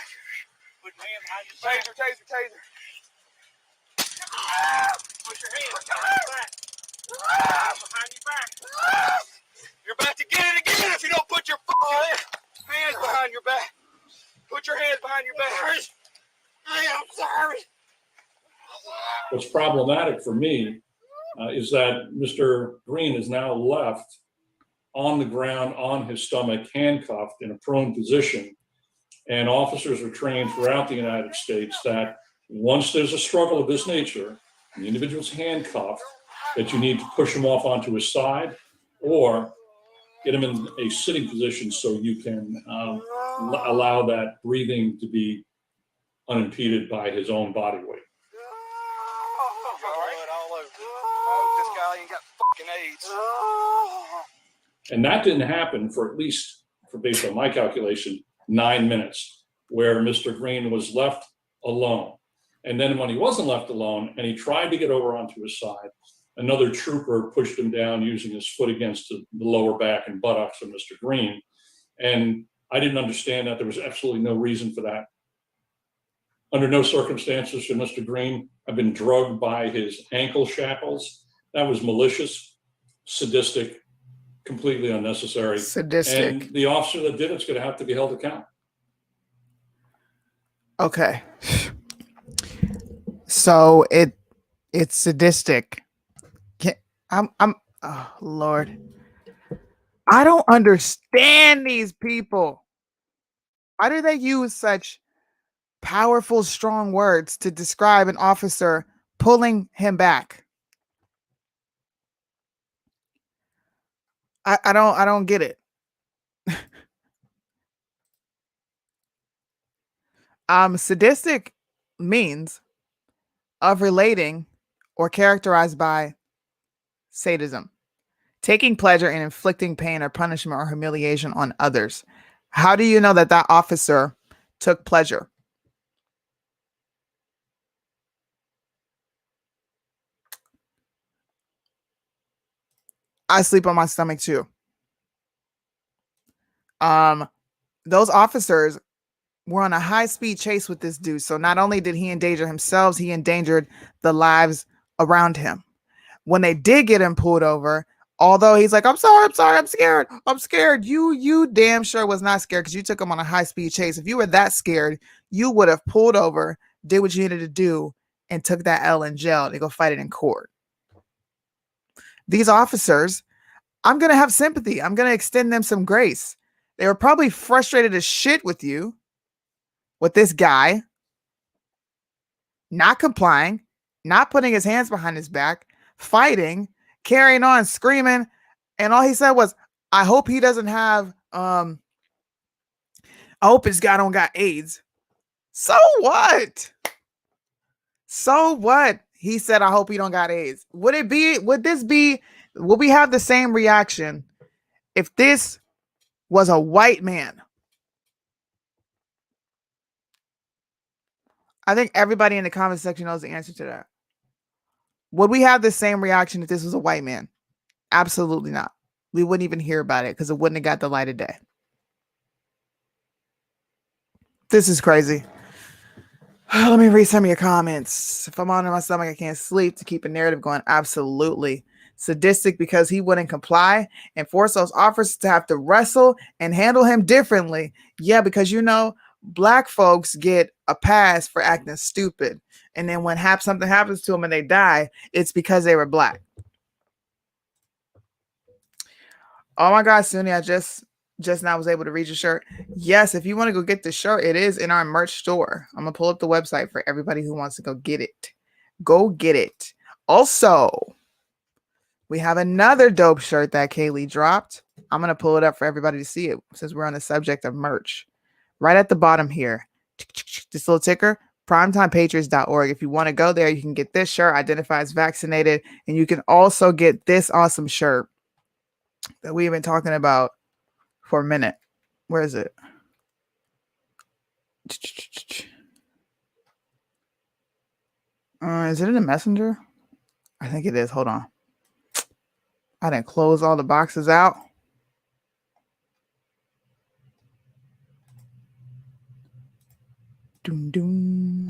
Put your hands behind your back. Taser. Put your hands behind your back. Behind your back. You're about to get it again if you don't put your fucking hands behind your back. Put your hands behind your back. I am sorry. What's problematic for me is that Mr. Green is now left on the ground, on his stomach, handcuffed in a prone position. And officers are trained throughout the United States that once there's a struggle of this nature, the individual's handcuffed, that you need to push him off onto his side or get him in a sitting position so you can allow that breathing to be unimpeded by his own body weight. This guy ain't got fucking AIDS. And that didn't happen for at least, based on my calculation, 9 minutes, where Mr. Green was left alone. And then when he wasn't left alone and he tried to get over onto his side, another trooper pushed him down using his foot against the lower back and buttocks of Mr. Green. And I didn't understand that. There was absolutely no reason for that. Under no circumstances should Mr. Green have been drugged by his ankle shackles. That was malicious, sadistic, completely unnecessary. Sadistic. And the officer that did it's going to have to be held accountable. Okay. So it's sadistic. Oh Lord. I don't understand these people. Why do they use such powerful, strong words to describe an officer pulling him back? I don't get it. Sadistic means of relating or characterized by sadism, taking pleasure in inflicting pain or punishment or humiliation on others. How do you know that that officer took pleasure? I sleep on my stomach too. Those officers were on a high-speed chase with this dude. So not only did he endanger himself, he endangered the lives around him. When they did get him pulled over, although he's like, I'm sorry, I'm scared. You damn sure was not scared because you took him on a high-speed chase. If you were that scared, you would have pulled over, did what you needed to do, and took that L in jail to go fight it in court. These officers, I'm going to have sympathy. I'm going to extend them some grace. They were probably frustrated as shit with you, with this guy. not complying, not putting his hands behind his back, fighting, carrying on, screaming. And all he said was, I hope he doesn't have, I hope his guy don't got AIDS. So what? So what? He said, I hope he don't got AIDS. Would we have the same reaction if this was a white man? I think everybody in the comment section knows the answer to that. Would we have the same reaction if this was a white man? Absolutely not. We wouldn't even hear about it because it wouldn't have got the light of day. This is crazy. Let me read some of your comments. If I'm on my stomach, I can't sleep to keep a narrative going. Absolutely. Sadistic because he wouldn't comply and force those officers to have to wrestle and handle him differently. Yeah, because black folks get a pass for acting stupid. And then when something happens to them and they die, it's because they were black. Oh my God, Soonie, I just now was able to read your shirt. Yes, if you want to go get the shirt, it is in our merch store. I'm going to pull up the website for everybody who wants to go get it. Go get it. Also, we have another dope shirt that Kaylee dropped. I'm going to pull it up for everybody to see it since we're on the subject of merch. Right at the bottom here, this little ticker, primetimepatriots.org. If you want to go there, you can get this shirt, identify as vaccinated, and you can also get this awesome shirt that we've been talking about for a minute. Where is it? Is it in the messenger? I think it is. Hold on. I didn't close all the boxes out. Doom, doom.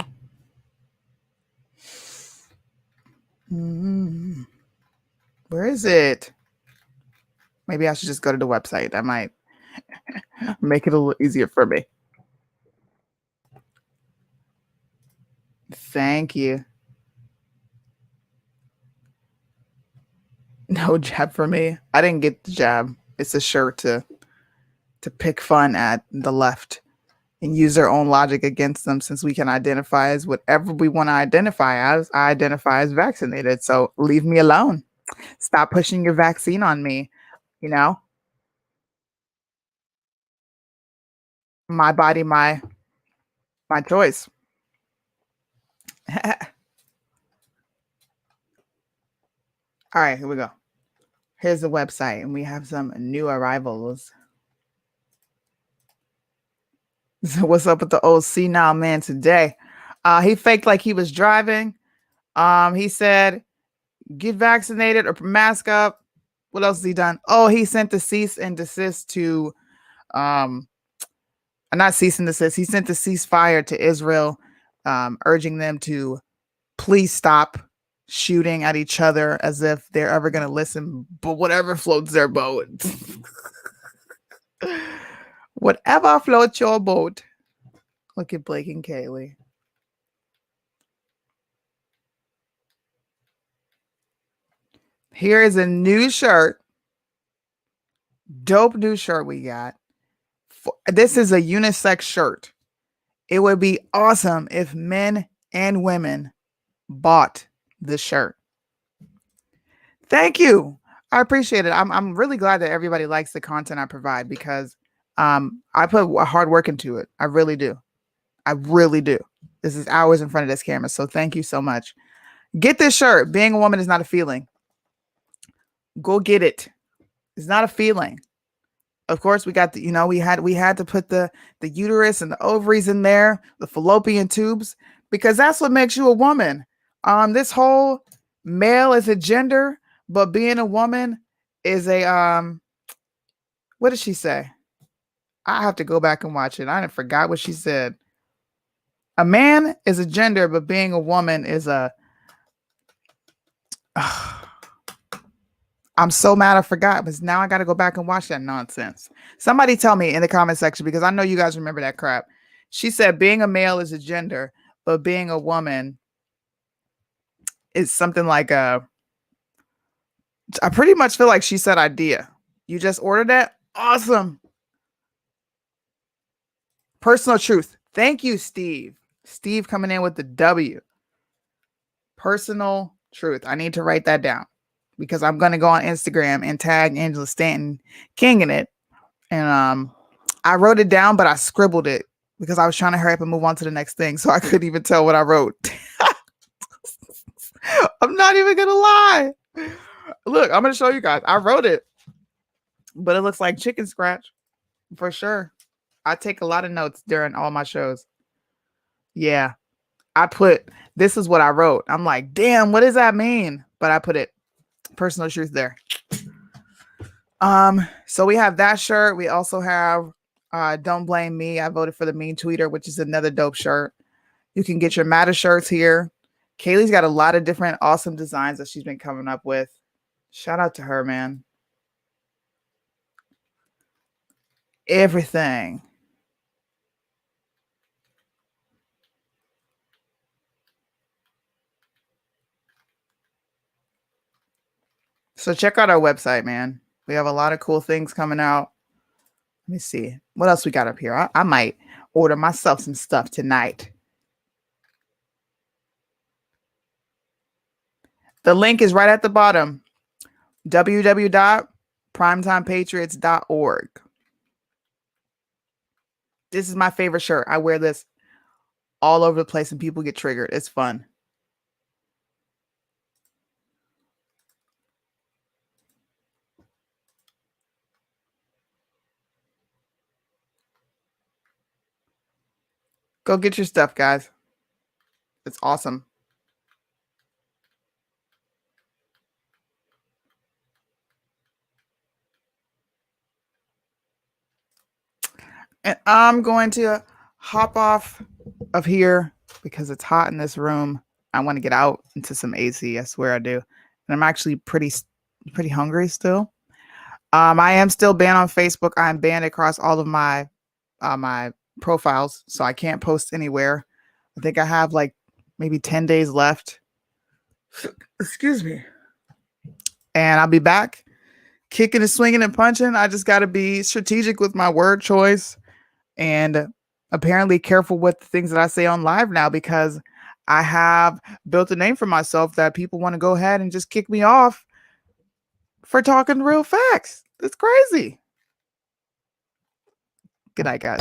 Where is it? Maybe I should just go to the website. That might make it a little easier for me. Thank you. No jab for me. I didn't get the jab. It's a shirt to pick fun at the left and use their own logic against them, since we can identify as whatever we want to identify as. I identify as vaccinated. So leave me alone. Stop pushing your vaccine on me. My body, my choice. All right, here we go. Here's the website, and we have some new arrivals. So what's up with the old senile man today? He faked like he was driving. He said, get vaccinated or mask up. What else has he done? Oh, he sent the cease and desist to, not cease and desist. He sent the ceasefire to Israel, urging them to please stop shooting at each other as if they're ever going to listen, but whatever floats their boat. Whatever floats your boat. Look at Blake and Kaylee. Here is a new shirt. Dope new shirt we got. This is a unisex shirt. It would be awesome if men and women bought this shirt. Thank you. I appreciate it. I'm really glad that everybody likes the content I provide, because I put hard work into it. I really do. I really do. This is hours in front of this camera. So thank you so much. Get this shirt. Being a woman is not a feeling. Go get it. It's not a feeling. Of course, we got the, we had to put the uterus and the ovaries in there, the fallopian tubes, because that's what makes you a woman. This whole male is a gender, but being a woman is a what did she say? I have to go back and watch it. I forgot what she said. A man is a gender, but being a woman is a I'm so mad I forgot, but now I got to go back and watch that nonsense. Somebody tell me in the comment section, because I know you guys remember that crap. She said being a male is a gender, but being a woman is something like I pretty much feel like she said idea. You just ordered that? Awesome. Personal truth. Thank you, Steve. Steve coming in with the W. Personal truth. I need to write that down because I'm going to go on Instagram and tag Angela Stanton King in it. And I wrote it down, but I scribbled it because I was trying to hurry up and move on to the next thing. So I couldn't even tell what I wrote. I'm not even going to lie. Look, I'm going to show you guys. I wrote it, but it looks like chicken scratch for sure. I take a lot of notes during all my shows. Yeah. I put, this is what I wrote. I'm like, damn, what does that mean? But I put it, personal truth there. So we have that shirt. We also have Don't Blame Me. I voted for the Mean Tweeter, which is another dope shirt. You can get your Matter shirts here. Kaylee's got a lot of different awesome designs that she's been coming up with. Shout out to her, man. Everything. So check out our website, man. We have a lot of cool things coming out. Let me see. What else we got up here? I might order myself some stuff tonight. The link is right at the bottom. www.primetimepatriots.org. This is my favorite shirt. I wear this all over the place and people get triggered. It's fun. Go get your stuff, guys. It's awesome. And I'm going to hop off of here because it's hot in this room. I want to get out into some AC. I swear I do. And I'm actually pretty hungry still. I am still banned on Facebook. I'm banned across all of my my profiles, so I can't post anywhere. I think I have like maybe 10 days left. Excuse me. And I'll be back kicking and swinging and punching. I just got to be strategic with my word choice and apparently careful with the things that I say on live now, because I have built a name for myself that people want to go ahead and just kick me off for talking real facts. It's crazy. Good night, guys.